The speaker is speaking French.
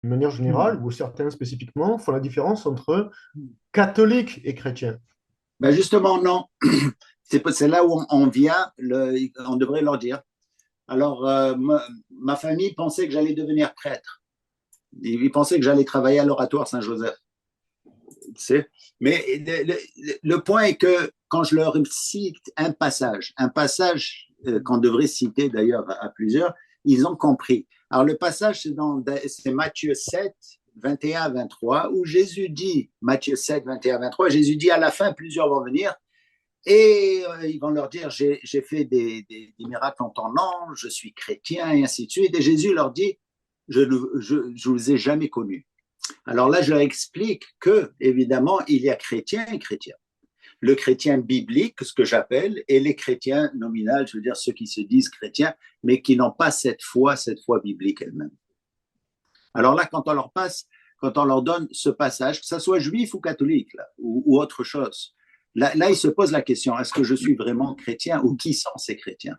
de manière générale, ou certains spécifiquement, font la différence entre catholiques et chrétiens. Ben justement, non. C'est là où on vient, on devrait leur dire. Alors, ma famille pensait que j'allais devenir prêtre. Ils pensaient que j'allais travailler à l'oratoire Saint-Joseph. Mais le point est que quand je leur cite un passage qu'on devrait citer d'ailleurs à plusieurs, ils ont compris. Alors le passage, c'est Matthieu 7, 21 à 23, où Jésus dit, Matthieu 7, 21 à 23, Jésus dit à la fin, plusieurs vont venir et ils vont leur dire, j'ai fait des miracles en ton nom, je suis chrétien et ainsi de suite. Et Jésus leur dit, je ne vous ai jamais connus. Alors là, je leur explique que, évidemment, il y a chrétiens et chrétiens. Le chrétien biblique, ce que j'appelle, et les chrétiens nominaux, je veux dire ceux qui se disent chrétiens, mais qui n'ont pas cette foi biblique elle-même. Alors là, quand on leur donne ce passage, que ce soit juif ou catholique, là, ou autre chose, là, ils se posent la question, est-ce que je suis vraiment chrétien ou qui sont ces chrétiens?